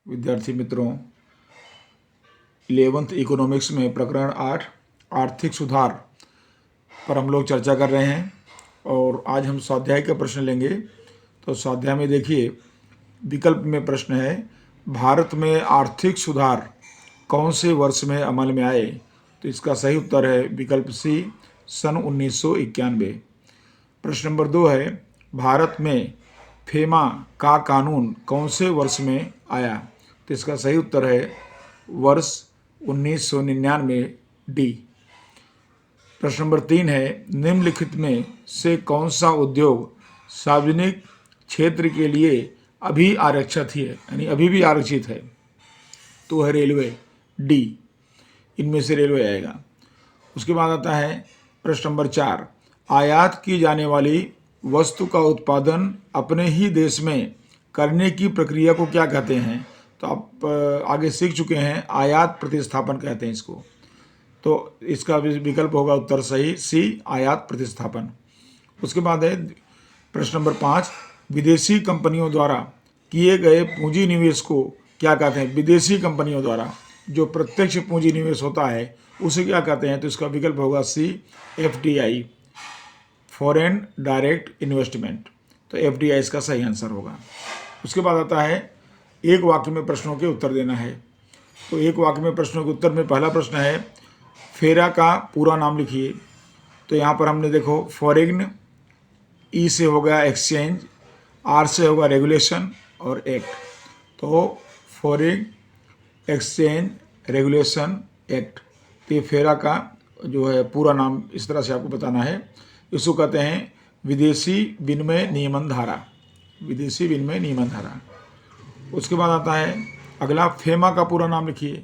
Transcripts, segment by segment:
विद्यार्थी मित्रों, 11th economics में प्रकरण 8 आर्थिक सुधार पर हम लोग चर्चा कर रहे हैं और आज हम स्वाध्याय का प्रश्न लेंगे। तो स्वाध्याय में देखिए, विकल्प में प्रश्न है, भारत में आर्थिक सुधार कौन से वर्ष में अमल में आए? तो इसका सही उत्तर है विकल्प सी, सन 1991। प्रश्न नंबर 2 है, भारत में फेमा का कानून कौन से वर्ष में आया? तो इसका सही उत्तर है वर्ष 1999 डी। प्रश्न नंबर 3 है, निम्नलिखित में से कौन सा उद्योग सार्वजनिक क्षेत्र के लिए अभी आरक्षित है, यानी अभी भी आरक्षित है? तो है रेलवे, डी। इनमें से रेलवे आएगा। उसके बाद आता है प्रश्न नंबर 4, आयात की जाने वाली वस्तु का उत्पादन अपने ही देश में करने की प्रक्रिया को क्या कहते हैं? तो आप आगे सीख चुके हैं, आयात प्रतिस्थापन कहते हैं इसको। तो इसका विकल्प होगा उत्तर सही सी, आयात प्रतिस्थापन। उसके बाद है प्रश्न नंबर 5, विदेशी कंपनियों द्वारा किए गए पूंजी निवेश को क्या कहते हैं? विदेशी कंपनियों द्वारा जो प्रत्यक्ष पूंजी निवेश होता है उसे क्या कहते हैं? तो इसका विकल्प होगा सी, एफडीआई, फॉरेन डायरेक्ट इन्वेस्टमेंट। तो एफडीआई इसका सही आंसर होगा। उसके बाद आता है एक वाक्य में प्रश्नों के उत्तर देना है। तो एक वाक्य में प्रश्नों के उत्तर में पहला प्रश्न है, फेरा का पूरा नाम लिखिए। तो यहाँ पर हमने देखो, फॉरेन, ई से हो गया एक्सचेंज, आर से होगा रेगुलेशन और एक्ट। तो फॉरेन एक्सचेंज रेगुलेशन एक्ट, तो ये फेरा का जो है पूरा नाम इस तरह से आपको बताना है। इसको कहते हैं विदेशी विनिमय नियमन धारा, विदेशी विनिमय नियमन धारा। उसके बाद आता है अगला, फेमा का पूरा नाम लिखिए।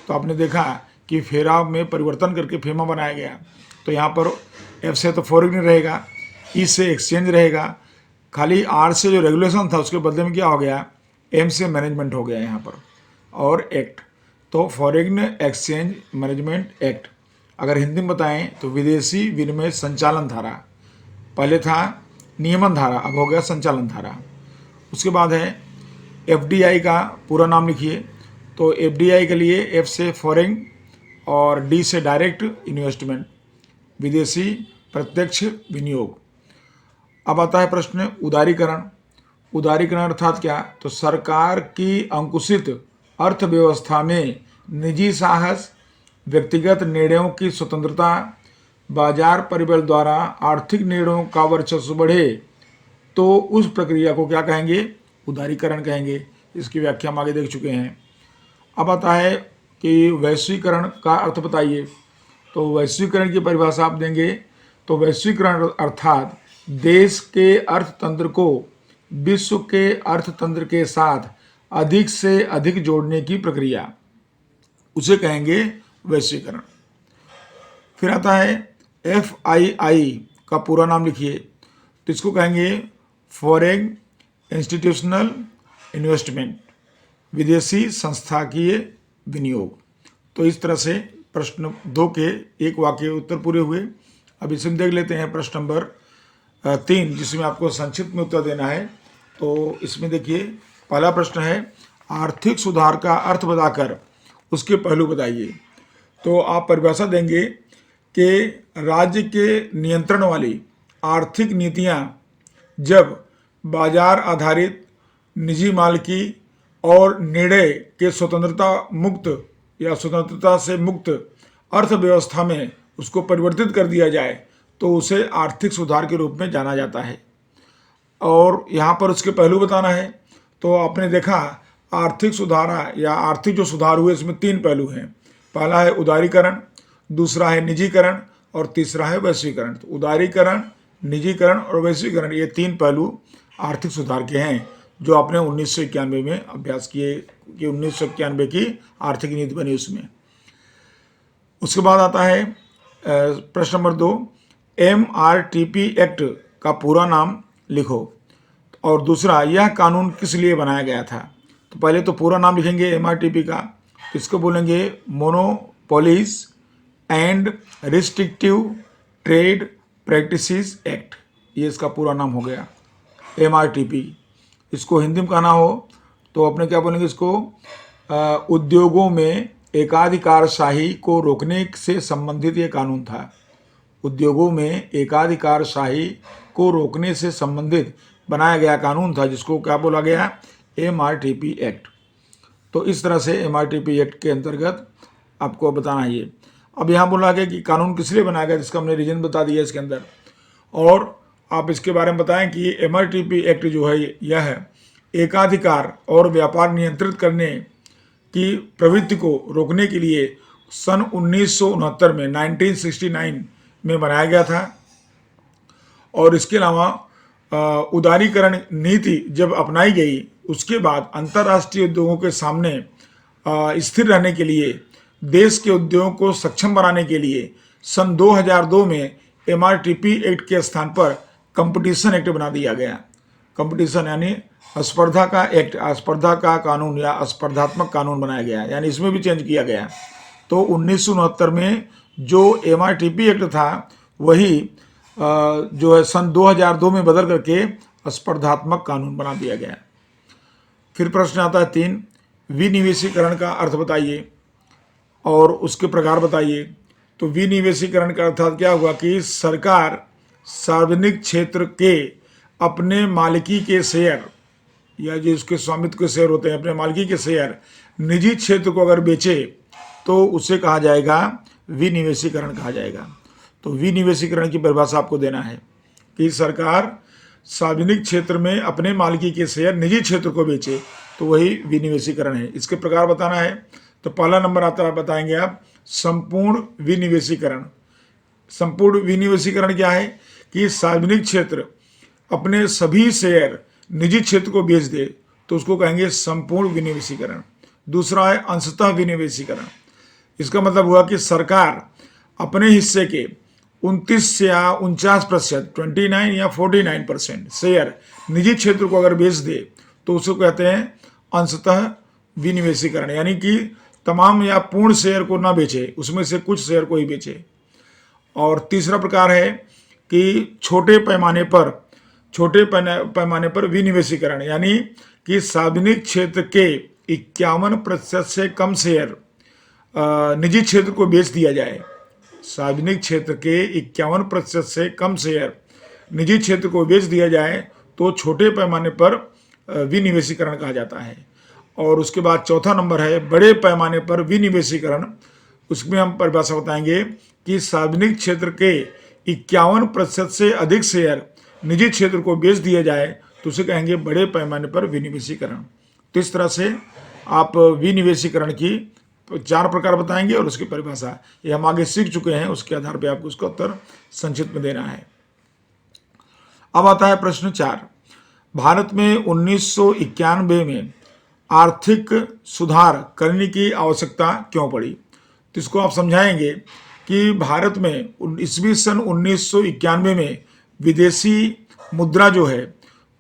तो आपने देखा कि फेरा में परिवर्तन करके फेमा बनाया गया। तो यहाँ पर एफ से तो फॉरेन रहेगा, ई से एक्सचेंज रहेगा, खाली आर से जो रेगुलेशन था उसके बदले में क्या हो गया, एम से मैनेजमेंट हो गया यहाँ पर, और एक्ट। तो फॉरेन एक्सचेंज मैनेजमेंट एक्ट। अगर हिंदी में बताएं तो विदेशी विनिमय संचालन धारा, पहले था नियमन धारा, अब हो गया संचालन धारा। उसके बाद है एफडीआई का पूरा नाम लिखिए। तो एफडीआई के लिए एफ से फॉरेन और डी से डायरेक्ट इन्वेस्टमेंट, विदेशी प्रत्यक्ष विनियोग। अब आता है प्रश्न उदारीकरण। उदारीकरण अर्थात क्या? तो सरकार की अंकुशित अर्थव्यवस्था में निजी साहस, व्यक्तिगत निर्णयों की स्वतंत्रता, बाजार परिबल द्वारा आर्थिक निर्णयों का वर्चस्व बढ़े तो उस प्रक्रिया को क्या कहेंगे? उदारीकरण कहेंगे। इसकी व्याख्या हम आगे देख चुके हैं। अब आता है कि वैश्वीकरण का अर्थ बताइए। तो वैश्वीकरण की परिभाषा आप देंगे तो वैश्वीकरण अर्थात देश के अर्थतंत्र को विश्व के अर्थतंत्र के साथ अधिक से अधिक जोड़ने की प्रक्रिया, उसे कहेंगे वैश्वीकरण। फिर आता है एफआईआई का पूरा नाम लिखिए। तो इसको कहेंगे फॉरेन इंस्टीट्यूशनल इन्वेस्टमेंट, विदेशी संस्थाकीय विनियोग। तो इस तरह से प्रश्न 2 के एक वाक्य उत्तर पूरे हुए। अब इसमें देख लेते हैं प्रश्न नंबर 3, जिसमें आपको संक्षिप्त में उत्तर देना है। तो इसमें देखिए, पहला प्रश्न है, आर्थिक सुधार का अर्थ बताकर उसके पहलू बताइए। तो आप परिभाषा देंगे कि राज्य के नियंत्रण वाली आर्थिक नीतियां जब बाजार आधारित, निजी मालिकी और निर्णय के स्वतंत्रता मुक्त या स्वतंत्रता से मुक्त अर्थव्यवस्था में उसको परिवर्तित कर दिया जाए तो उसे आर्थिक सुधार के रूप में जाना जाता है। और यहाँ पर उसके पहलू बताना है। तो आपने देखा आर्थिक सुधार या आर्थिक जो सुधार हुए इसमें 3 पहलू हैं। पहला है उदारीकरण, दूसरा है निजीकरण और तीसरा है वैश्वीकरण। तो उदारीकरण, निजीकरण और वैश्वीकरण, ये 3 पहलू आर्थिक सुधार के हैं जो आपने 1991 में अभ्यास किए कि 1991 की आर्थिक नीति बनी उसमें। उसके बाद आता है प्रश्न नंबर 2, MRTP एक्ट का पूरा नाम लिखो। और दूसरा, यह कानून किस लिए बनाया गया था? तो पहले तो पूरा नाम लिखेंगे MRTP का, तो इसको बोलेंगे monopolies and restrictive trade practices act. ये इसका पूरा नाम हो गया MRTP। इसको हिंदी में कहना हो तो अपने क्या बोलेंगे इसको, उद्योगों में एकाधिकारशाही को रोकने से संबंधित ये कानून था। उद्योगों में एकाधिकारशाही को रोकने से संबंधित बनाया गया कानून था, जिसको क्या बोला गया, MRTP एक्ट। तो इस तरह से MRTP एक्ट के अंतर्गत आपको बताना है ये। अब यहाँ बोला गया कि कानून किस लिए बनाया गया, जिसका हमने रीजन बता दिया इसके अंदर, और आप इसके बारे में बताएं कि MRTP एक्ट जो है यह एकाधिकार और व्यापार नियंत्रित करने की प्रवृत्ति को रोकने के लिए सन 1969 में 1969 में बनाया गया था। और इसके अलावा उदारीकरण नीति जब अपनाई गई, उसके बाद अंतर्राष्ट्रीय उद्योगों के सामने स्थिर रहने के लिए, देश के उद्योगों को सक्षम बनाने के लिए सन 2002 में MRTP एक्ट के स्थान पर कंपटीशन एक्ट बना दिया गया। कंपटीशन यानी स्पर्धा का एक्ट, स्पर्धा का कानून या स्पर्धात्मक कानून बनाया गया, यानी इसमें भी चेंज किया गया। तो 1969 में जो MRTP एक्ट था वही जो है सन 2002 में बदल करके स्पर्धात्मक कानून बना दिया गया। फिर प्रश्न आता है 3, विनिवेशीकरण का अर्थ बताइए और उसके प्रकार बताइए। तो विनिवेशीकरण का अर्थात क्या हुआ कि सरकार सार्वजनिक क्षेत्र के अपने मालिकी के शेयर या जो उसके स्वामित्व के शेयर होते हैं, अपने मालिकी के शेयर निजी क्षेत्र को अगर बेचे तो उसे कहा जाएगा विनिवेशीकरण कहा जाएगा। तो विनिवेशीकरण की परिभाषा आपको देना है कि सरकार सार्वजनिक क्षेत्र में अपने मालिकी के शेयर निजी क्षेत्र को बेचे तो वही विनिवेशीकरण है। इसके प्रकार बताना है। तो पहला नंबर आता है, बताएंगे आप संपूर्ण विनिवेशीकरण। संपूर्ण विनिवेशीकरण क्या है कि सार्वजनिक क्षेत्र अपने सभी शेयर निजी क्षेत्र को बेच दे तो उसको कहेंगे संपूर्ण विनिवेशीकरण। दूसरा है अंशतः विनिवेशीकरण। इसका मतलब हुआ कि सरकार अपने हिस्से के 29 या 49%, 29 या 49% शेयर निजी क्षेत्र को अगर बेच दे तो उसको कहते हैं अंशतः विनिवेशीकरण, यानी कि तमाम या पूर्ण शेयर को ना बेचे, उसमें से कुछ शेयर को ही बेचे। और तीसरा प्रकार है कि छोटे पैमाने पर विनिवेशीकरण, यानी कि सार्वजनिक क्षेत्र के 51% से कम शेयर निजी क्षेत्र को बेच दिया जाए। सार्वजनिक क्षेत्र के 51% से कम शेयर निजी क्षेत्र को बेच दिया जाए तो छोटे पैमाने पर विनिवेशीकरण कहा जाता है। और उसके बाद चौथा नंबर है बड़े पैमाने पर विनिवेशीकरण। उसमें हम परिभाषा बताएंगे कि सार्वजनिक क्षेत्र के 51% से अधिक शेयर निजी क्षेत्र को बेच दिया जाए तो उसे कहेंगे बड़े पैमाने पर विनिवेशीकरण। तो इस तरह से आप विनिवेशीकरण की 4 प्रकार बताएंगे और उसकी परिभाषा ये हम आगे सीख चुके हैं, उसके आधार पर आपको उसका उत्तर संक्षिप्त में देना है। अब आता है प्रश्न 4, भारत में 1991 में आर्थिक सुधार करने की आवश्यकता क्यों पड़ी। तो इसको आप समझाएंगे कि भारत में ईस्वी सन 1991 में विदेशी मुद्रा जो है,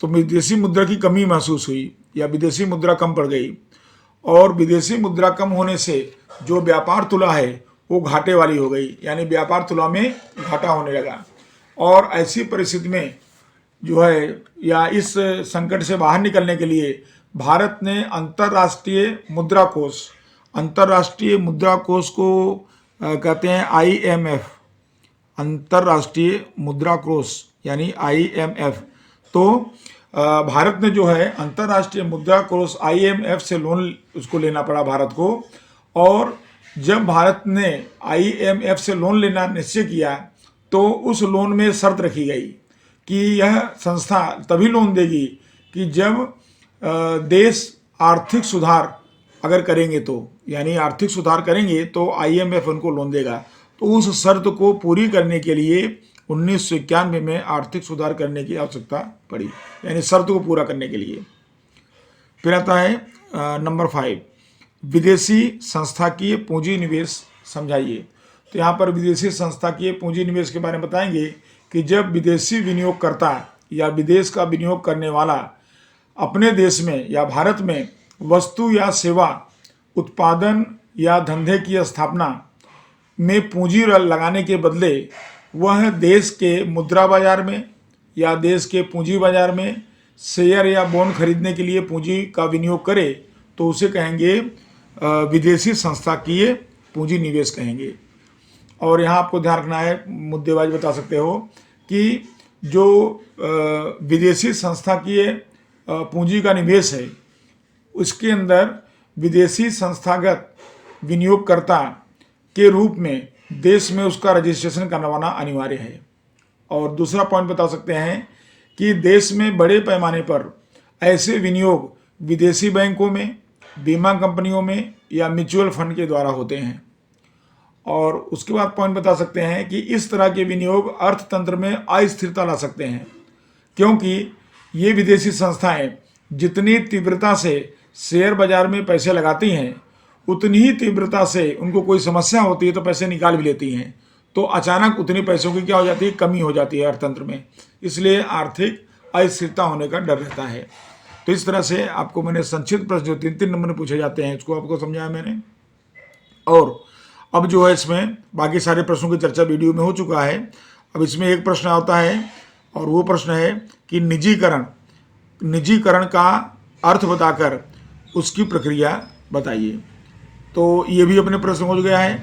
तो विदेशी मुद्रा की कमी महसूस हुई या विदेशी मुद्रा कम पड़ गई, और विदेशी मुद्रा कम होने से जो व्यापार तुला है वो घाटे वाली हो गई, यानी व्यापार तुला में घाटा होने लगा। और ऐसी परिस्थिति में जो है या इस संकट से बाहर निकलने के लिए भारत ने अंतर्राष्ट्रीय मुद्रा कोष को कहते हैं IMF, अंतर्राष्ट्रीय मुद्रा कोष यानी IMF। तो भारत ने जो है अंतर्राष्ट्रीय मुद्रा कोष IMF से लोन उसको लेना पड़ा भारत को। और जब भारत ने IMF से लोन लेना निश्चय किया तो उस लोन में शर्त रखी गई कि यह संस्था तभी लोन देगी कि जब देश आर्थिक सुधार अगर करेंगे, तो यानी आर्थिक सुधार करेंगे तो IMF उनको लोन देगा। तो उस शर्त को पूरी करने के लिए 1991 में आर्थिक सुधार करने की आवश्यकता पड़ी, यानी शर्त को पूरा करने के लिए। फिर आता है नंबर 5, विदेशी संस्थाकीय पूंजी निवेश समझाइए। तो यहाँ पर विदेशी संस्थाकीय पूंजी निवेश के बारे में बताएंगे कि जब विदेशी विनियोगकर्ता या विदेश का विनियोग करने वाला अपने देश में या भारत में वस्तु या सेवा उत्पादन या धंधे की स्थापना में पूंजी लगाने के बदले वह देश के मुद्रा बाजार में या देश के पूंजी बाजार में शेयर या बॉन्ड खरीदने के लिए पूंजी का विनियोग करे तो उसे कहेंगे विदेशी संस्थाकीय पूंजी निवेश कहेंगे। और यहाँ आपको ध्यान रखना है, मुद्देबाज बता सकते हो कि जो विदेशी संस्थाकीय पूंजी का निवेश है उसके अंदर विदेशी संस्थागत विनियोगकर्ता के रूप में देश में उसका रजिस्ट्रेशन करवाना अनिवार्य है। और दूसरा पॉइंट बता सकते हैं कि देश में बड़े पैमाने पर ऐसे विनियोग विदेशी बैंकों में, बीमा कंपनियों में या म्यूचुअल फंड के द्वारा होते हैं। और उसके बाद पॉइंट बता सकते हैं कि इस तरह के विनियोग अर्थतंत्र में अस्थिरता ला सकते हैं, क्योंकि ये विदेशी संस्थाएं जितनी तीव्रता से शेयर बाजार में पैसे लगाती हैं उतनी ही तीव्रता से उनको कोई समस्या होती है तो पैसे निकाल भी लेती हैं, तो अचानक उतनी पैसों की क्या हो जाती है, कमी हो जाती है अर्थतंत्र में। इसलिए आर्थिक अस्थिरता होने का डर रहता है। तो इस तरह से आपको मैंने संक्षिप्त प्रश्न जो 3-3 नंबर में पूछे जाते हैं इसको आपको समझाया मैंने। और अब जो है इसमें बाकी सारे प्रश्नों की चर्चा वीडियो में हो चुका है। अब इसमें एक प्रश्न आता है और वो प्रश्न है कि निजीकरण का अर्थ बताकर उसकी प्रक्रिया बताइए। तो ये भी अपने प्रश्न हो गया है।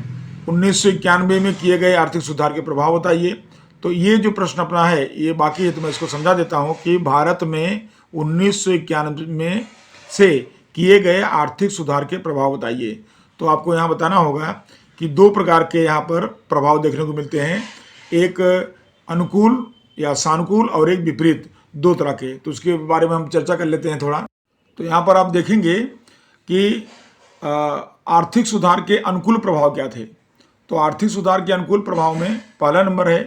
1991 में किए गए आर्थिक सुधार के प्रभाव बताइए। तो ये जो प्रश्न अपना है ये बाकी है, तो मैं इसको समझा देता हूँ कि भारत में 1991 में से किए गए आर्थिक सुधार के प्रभाव बताइए। तो आपको यहाँ बताना होगा कि 2 प्रकार के यहाँ पर प्रभाव देखने को मिलते हैं, एक अनुकूल या सानुकूल और एक विपरीत, 2 तरह के। तो उसके बारे में हम चर्चा कर लेते हैं थोड़ा। तो यहाँ पर आप देखेंगे कि आर्थिक सुधार के अनुकूल प्रभाव क्या थे। तो आर्थिक सुधार के अनुकूल प्रभाव में पहला नंबर है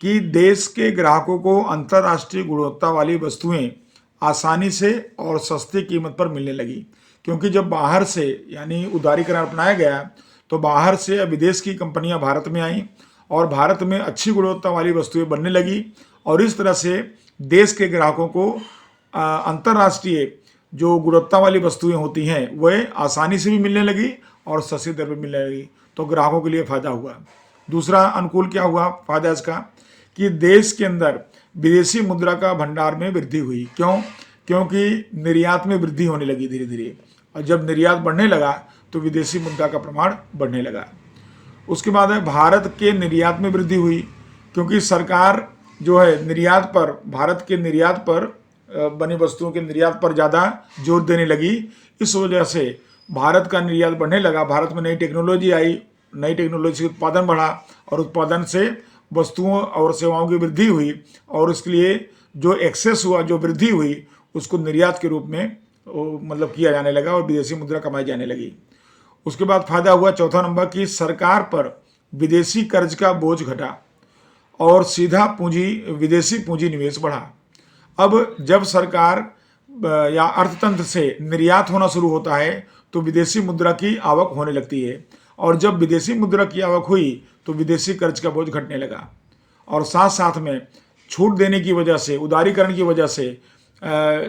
कि देश के ग्राहकों को अंतर्राष्ट्रीय गुणवत्ता वाली वस्तुएं आसानी से और सस्ती कीमत पर मिलने लगी, क्योंकि जब बाहर से यानी उदारीकरण अपनाया गया तो बाहर से विदेश की कंपनियां भारत में आईं और भारत में अच्छी गुणवत्ता वाली वस्तुएं बनने लगी, और इस तरह से देश के ग्राहकों को अंतर्राष्ट्रीय जो गुणवत्ता वाली वस्तुएं होती हैं वह आसानी से भी मिलने लगी और सस्ती दर पर मिलने लगी, तो ग्राहकों के लिए फायदा हुआ। दूसरा अनुकूल क्या हुआ फायदा इसका कि देश के अंदर विदेशी मुद्रा का भंडार में वृद्धि हुई। क्यों? क्योंकि निर्यात में वृद्धि होने लगी धीरे धीरे, और जब निर्यात बढ़ने लगा तो विदेशी मुद्रा का प्रमाण बढ़ने लगा। उसके बाद है भारत के निर्यात में वृद्धि हुई, क्योंकि सरकार जो है निर्यात पर, भारत के निर्यात पर बनी वस्तुओं के निर्यात पर ज़्यादा जोर देने लगी। इस वजह से भारत का निर्यात बढ़ने लगा, भारत में नई टेक्नोलॉजी आई, नई टेक्नोलॉजी से उत्पादन बढ़ा और उत्पादन से वस्तुओं और सेवाओं की वृद्धि हुई, और इसके लिए जो एक्सेस हुआ, जो वृद्धि हुई, उसको निर्यात के रूप में मतलब किया जाने लगा और विदेशी मुद्रा कमाई जाने लगी। उसके बाद फायदा हुआ चौथा नंबर की सरकार पर विदेशी कर्ज का बोझ घटा और सीधा विदेशी पूंजी निवेश बढ़ा। अब जब सरकार या अर्थतंत्र से निर्यात होना शुरू होता है तो विदेशी मुद्रा की आवक होने लगती है, और जब विदेशी मुद्रा की आवक हुई तो विदेशी कर्ज का बोझ घटने लगा, और साथ साथ में छूट देने की वजह से, उदारीकरण की वजह से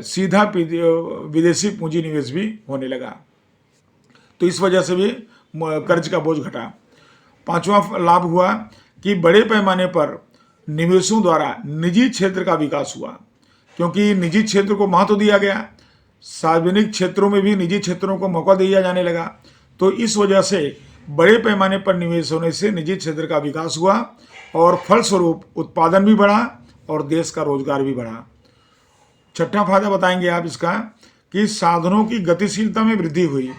सीधा विदेशी पूंजी निवेश भी होने लगा, तो इस वजह से भी कर्ज का बोझ घटा। पांचवा लाभ हुआ कि बड़े पैमाने पर निवेशों द्वारा निजी क्षेत्र का विकास हुआ, क्योंकि निजी क्षेत्र को महत्व दिया गया, सार्वजनिक क्षेत्रों में भी निजी क्षेत्रों को मौका दिया जाने लगा, तो इस वजह से बड़े पैमाने पर निवेश होने से निजी क्षेत्र का विकास हुआ और फलस्वरूप उत्पादन भी बढ़ा और देश का रोजगार भी बढ़ा। छठा फायदा बताएंगे आप इसका कि साधनों की गतिशीलता में वृद्धि हुई।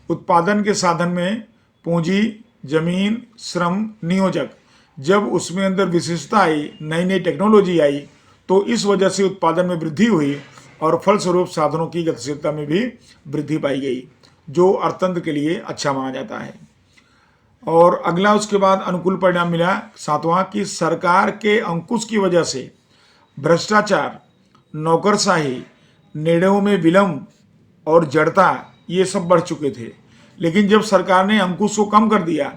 उत्पादन के साधन में पूंजी, जमीन, श्रम, नियोजक, जब उसमें अंदर विशेषता आई, नई नई टेक्नोलॉजी आई, तो इस वजह से उत्पादन में वृद्धि हुई और फलस्वरूप साधनों की गतिशीलता में भी वृद्धि पाई गई, जो अर्थतंत्र के लिए अच्छा माना जाता है। और अगला उसके बाद अनुकूल परिणाम मिला सातवां कि सरकार के अंकुश की वजह से भ्रष्टाचार, नौकरशाही, निर्णयों में विलंब और जड़ता ये सब बढ़ चुके थे, लेकिन जब सरकार ने अंकुश को कम कर दिया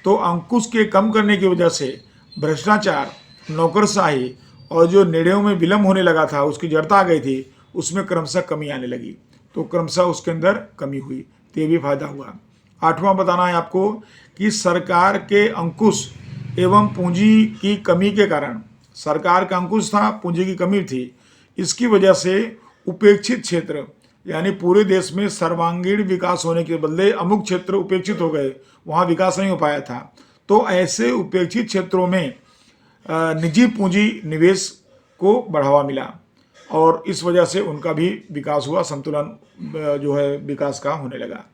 तो अंकुश के कम करने की वजह से भ्रष्टाचार, नौकरशाही और जो निर्णयों में विलंब होने लगा था, उसकी जड़ता आ गई थी, उसमें क्रमशः कमी आने लगी, तो क्रमशः उसके अंदर कमी हुई, तो ये भी फायदा हुआ। आठवां बताना है आपको कि सरकार के अंकुश एवं पूंजी की कमी के कारण, सरकार का अंकुश था, पूंजी की कमी थी, इसकी वजह से उपेक्षित क्षेत्र, यानी पूरे देश में सर्वांगीण विकास होने के बदले अमुक क्षेत्र उपेक्षित हो गए, वहाँ विकास नहीं हो पाया था। तो ऐसे उपेक्षित क्षेत्रों में निजी पूंजी निवेश को बढ़ावा मिला और इस वजह से उनका भी विकास हुआ, संतुलन जो है विकास का होने लगा।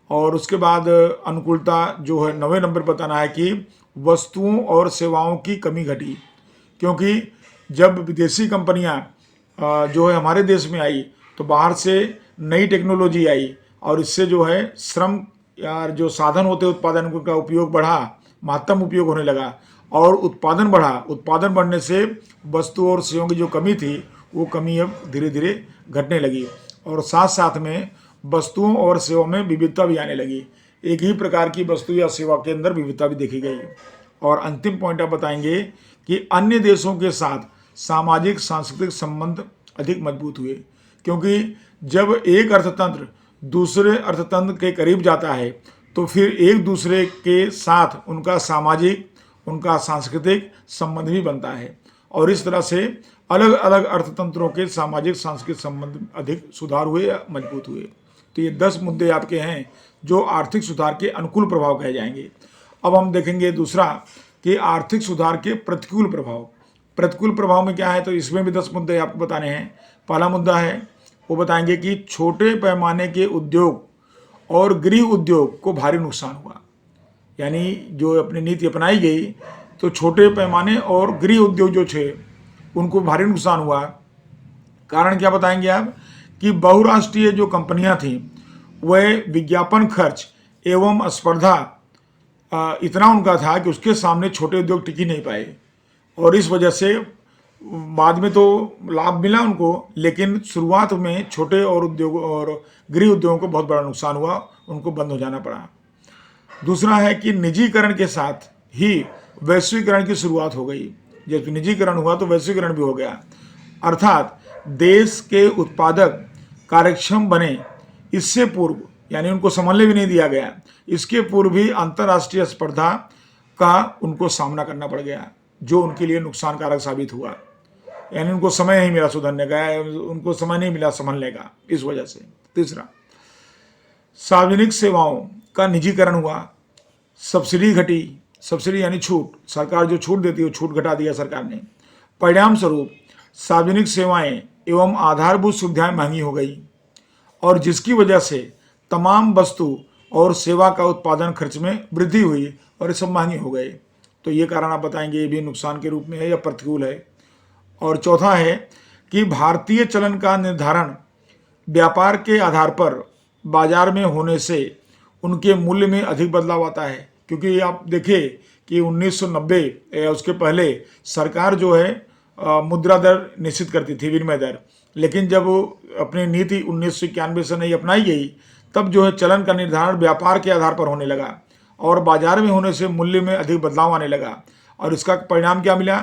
और उसके बाद अनुकूलता जो है 9वें नंबर पर बताना है कि वस्तुओं और सेवाओं की कमी घटी, क्योंकि जब विदेशी कंपनियां जो है हमारे देश में आई तो बाहर से नई टेक्नोलॉजी आई और इससे जो है श्रम या जो साधन होते उत्पादन का उपयोग बढ़ा, महत्तम उपयोग होने लगा और उत्पादन बढ़ा। उत्पादन बढ़ने से वस्तु और सेवाओं की जो कमी थी वो कमी अब धीरे धीरे घटने लगी और साथ साथ में वस्तुओं और सेवाओं में विविधता भी आने लगी। एक ही प्रकार की वस्तु या सेवा के अंदर विविधता भी देखी गई। और अंतिम पॉइंट आप बताएंगे कि अन्य देशों के साथ सामाजिक सांस्कृतिक संबंध अधिक मजबूत हुए, क्योंकि जब एक अर्थतंत्र दूसरे अर्थतंत्र के करीब जाता है तो फिर एक दूसरे के साथ उनका सामाजिक, उनका सांस्कृतिक संबंध भी बनता है और इस तरह से अलग अलग अर्थतंत्रों के सामाजिक सांस्कृतिक संबंध अधिक सुधार हुए या मजबूत हुए। तो ये 10 मुद्दे आपके हैं जो आर्थिक सुधार के अनुकूल प्रभाव कहे जाएंगे। अब हम देखेंगे दूसरा कि आर्थिक सुधार के प्रतिकूल प्रभाव। प्रतिकूल प्रभाव में क्या है, तो इसमें भी 10 मुद्दे आपको बताने हैं। पहला मुद्दा है वो बताएंगे कि छोटे पैमाने के उद्योग और गृह उद्योग को भारी नुकसान हुआ, यानी जो अपनी नीति अपनाई गई तो छोटे पैमाने और गृह उद्योग जो थे उनको भारी नुकसान हुआ। कारण क्या बताएंगे आप कि बहुराष्ट्रीय जो कंपनियां थीं वह विज्ञापन खर्च एवं स्पर्धा इतना उनका था कि उसके सामने छोटे उद्योग टिक ही नहीं पाए और इस वजह से बाद में तो लाभ मिला उनको, लेकिन शुरुआत में छोटे और उद्योग और गृह उद्योगों को बहुत बड़ा नुकसान हुआ, उनको बंद हो जाना पड़ा। दूसरा है कि निजीकरण के साथ ही वैश्वीकरण की शुरुआत हो गई। जब निजीकरण हुआ तो वैश्वीकरण भी हो गया, अर्थात देश के उत्पादक कार्यक्षम बने इससे पूर्व, यानी उनको संभलने भी नहीं दिया गया, इसके पूर्व भी अंतर्राष्ट्रीय स्पर्धा का उनको सामना करना पड़ गया जो उनके लिए नुकसानकारक साबित हुआ। यानी उनको समय नहीं मिला सुधरने का, उनको समय नहीं मिला संभलने का, इस वजह से। तीसरा, सार्वजनिक सेवाओं का निजीकरण हुआ, सब्सिडी घटी। सब्सिडी यानी छूट, सरकार जो छूट देती है वो छूट घटा दिया सरकार ने। परिणाम स्वरूप सार्वजनिक सेवाएं एवं आधारभूत सुविधाएं महंगी हो गई और जिसकी वजह से तमाम वस्तु और सेवा का उत्पादन खर्च में वृद्धि हुई और ये सब महंगे हो गए। तो ये कारण आप बताएंगे ये भी नुकसान के रूप में है या प्रतिकूल है। और चौथा है कि भारतीय चलन का निर्धारण व्यापार के आधार पर बाजार में होने से उनके मूल्य में अधिक बदलाव आता है, क्योंकि आप देखिए कि 1990 या उसके पहले सरकार जो है मुद्रा दर निश्चित करती थी, विनिमय दर, लेकिन जब अपनी नीति 1991 से नहीं अपनाई गई तब जो है चलन का निर्धारण व्यापार के आधार पर होने लगा और बाजार में होने से मूल्य में अधिक बदलाव आने लगा और इसका परिणाम क्या मिला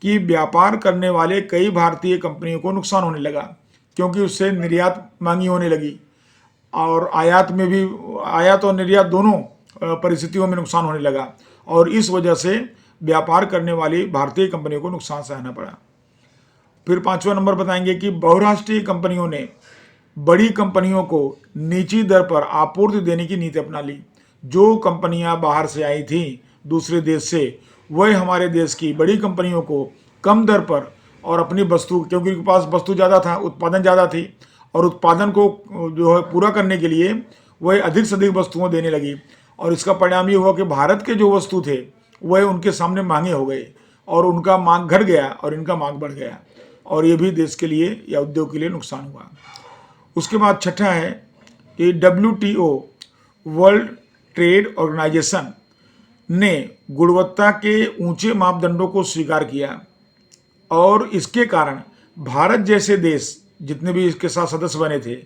कि व्यापार करने वाले कई भारतीय कंपनियों को नुकसान होने लगा, क्योंकि उससे निर्यात महंगी होने लगी और आयात में भी, आयात और निर्यात दोनों परिस्थितियों में नुकसान होने लगा और इस वजह से व्यापार करने वाली भारतीय कंपनियों को नुकसान सहना पड़ा। फिर 5वां नंबर बताएंगे कि बहुराष्ट्रीय कंपनियों ने बड़ी कंपनियों को नीची दर पर आपूर्ति देने की नीति अपना ली। जो कंपनियां बाहर से आई थीं दूसरे देश से, वह हमारे देश की बड़ी कंपनियों को कम दर पर और अपनी वस्तु, क्योंकि उनके पास वस्तु ज़्यादा था, उत्पादन ज़्यादा थी और उत्पादन को जो है पूरा करने के लिए वह अधिक से अधिक वस्तुएं देने लगी और इसका परिणाम ये हुआ कि भारत के जो वस्तु थे वह उनके सामने महंगे हो गए और उनका मांग घट गया और इनका मांग बढ़ गया और ये भी देश के लिए या उद्योग के लिए नुकसान हुआ। उसके बाद छठा है कि WTO वर्ल्ड ट्रेड ऑर्गेनाइजेशन ने गुणवत्ता के ऊंचे मापदंडों को स्वीकार किया और इसके कारण भारत जैसे देश जितने भी इसके साथ सदस्य बने थे,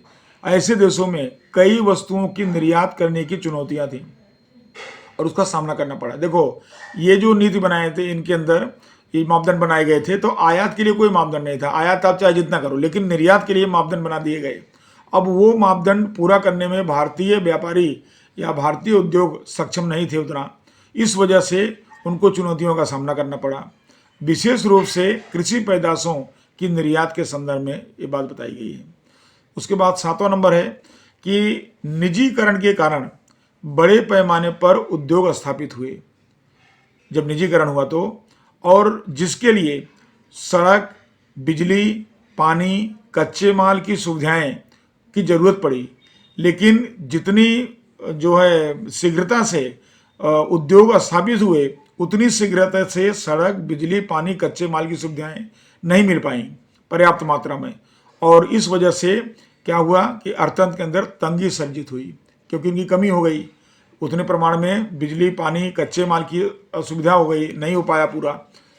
ऐसे देशों में कई वस्तुओं की निर्यात करने की चुनौतियां थीं और उसका सामना करना पड़ा। देखो ये जो नीति बनाए थे इनके अंदर ये मापदंड बनाए गए थे, तो आयात के लिए कोई मापदंड नहीं था, आयात आप चाहे जितना करो, लेकिन निर्यात के लिए मापदंड बना दिए गए। अब वो मापदंड पूरा करने में भारतीय व्यापारी या भारतीय उद्योग सक्षम नहीं थे उतना, इस वजह से उनको चुनौतियों का सामना करना पड़ा। विशेष रूप से कृषि पैदाशों की निर्यात के संदर्भ में ये बात बताई गई है। उसके बाद 7वां नंबर है कि निजीकरण के कारण बड़े पैमाने पर उद्योग स्थापित हुए, जब निजीकरण हुआ तो, और जिसके लिए सड़क, बिजली, पानी, कच्चे माल की सुविधाएं की जरूरत पड़ी। लेकिन जितनी जो है शीघ्रता से उद्योग स्थापित हुए, उतनी शीघ्रता से सड़क, बिजली, पानी, कच्चे माल की सुविधाएं नहीं मिल पाई पर्याप्त मात्रा में। और इस वजह से क्या हुआ कि अर्थतंत्र के अंदर तंगी सर्जित हुई, क्योंकि इनकी कमी हो गई। उतने प्रमाण में बिजली, पानी, कच्चे माल की असुविधा हो गई, नहीं हो पाया पूरा।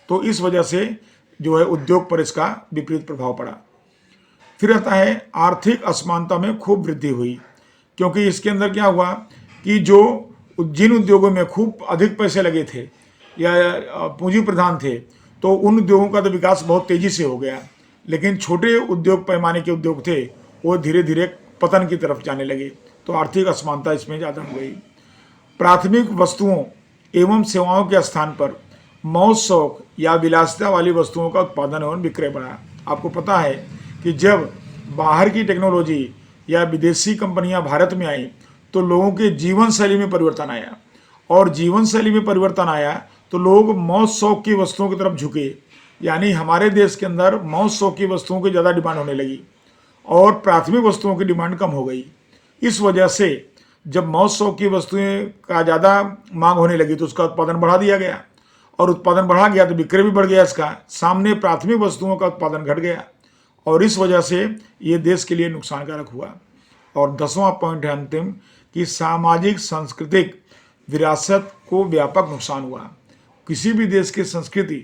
तो इस वजह से जो है उद्योग पर इसका विपरीत प्रभाव पड़ा। फिर आता है आर्थिक असमानता में खूब वृद्धि हुई, क्योंकि इसके अंदर क्या हुआ कि जिन उद्योगों में खूब अधिक पैसे लगे थे या पूंजी प्रधान थे, तो उन उद्योगों का तो विकास बहुत तेजी से हो गया। लेकिन छोटे उद्योग, पैमाने के उद्योग थे, वो धीरे धीरे पतन की तरफ जाने लगे। तो आर्थिक असमानता इसमें ज़्यादा हो गई। प्राथमिक वस्तुओं एवं सेवाओं के स्थान पर मौज शौक या विलासिता वाली वस्तुओं का उत्पादन एवं विक्रय बढ़ा। आपको पता है कि जब बाहर की टेक्नोलॉजी या विदेशी कंपनियां भारत में आई, तो लोगों के जीवन शैली में परिवर्तन आया, और जीवन शैली में परिवर्तन आया तो लोग मौज शौक की वस्तुओं की तरफ झुके। यानी हमारे देश के अंदर मौज शौक की वस्तुओं की ज़्यादा डिमांड होने लगी और प्राथमिक वस्तुओं की डिमांड कम हो गई। इस वजह से जब मौज शौक की वस्तुएं का ज़्यादा मांग होने लगी तो उसका उत्पादन बढ़ा दिया गया, और उत्पादन बढ़ा गया तो विक्रय भी बढ़ गया इसका। सामने प्राथमिक वस्तुओं का उत्पादन घट गया, और इस वजह से ये देश के लिए नुकसानकारक हुआ। और 10वां पॉइंट है अंतिम, कि सामाजिक सांस्कृतिक विरासत को व्यापक नुकसान हुआ। किसी भी देश की संस्कृति,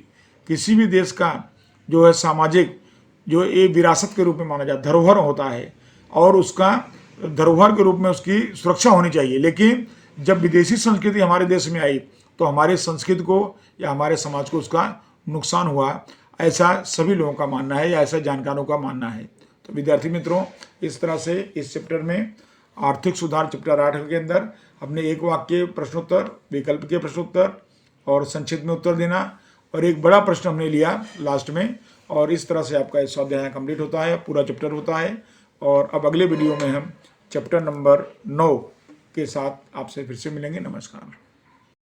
किसी भी देश का जो है सामाजिक, जो एक विरासत के रूप में माना जाता है, धरोहर होता है, और उसका धरोहर के रूप में उसकी सुरक्षा होनी चाहिए। लेकिन जब विदेशी संस्कृति हमारे देश में आई तो हमारे संस्कृति को या हमारे समाज को उसका नुकसान हुआ, ऐसा सभी लोगों का मानना है या ऐसा जानकारों का मानना है। तो विद्यार्थी मित्रों, इस तरह से इस चैप्टर में आर्थिक सुधार चैप्टर 8 के अंदर हमने एक वाक्य प्रश्नोत्तर, विकल्प के प्रश्नोत्तर और संक्षिप्त में उत्तर देना, और एक बड़ा प्रश्न हमने लिया लास्ट में, और इस तरह से आपका स्वाध्याय कंप्लीट होता है, पूरा चैप्टर होता है। और अब अगले वीडियो में हम चैप्टर नंबर 9 के साथ आपसे फिर से मिलेंगे। नमस्कार।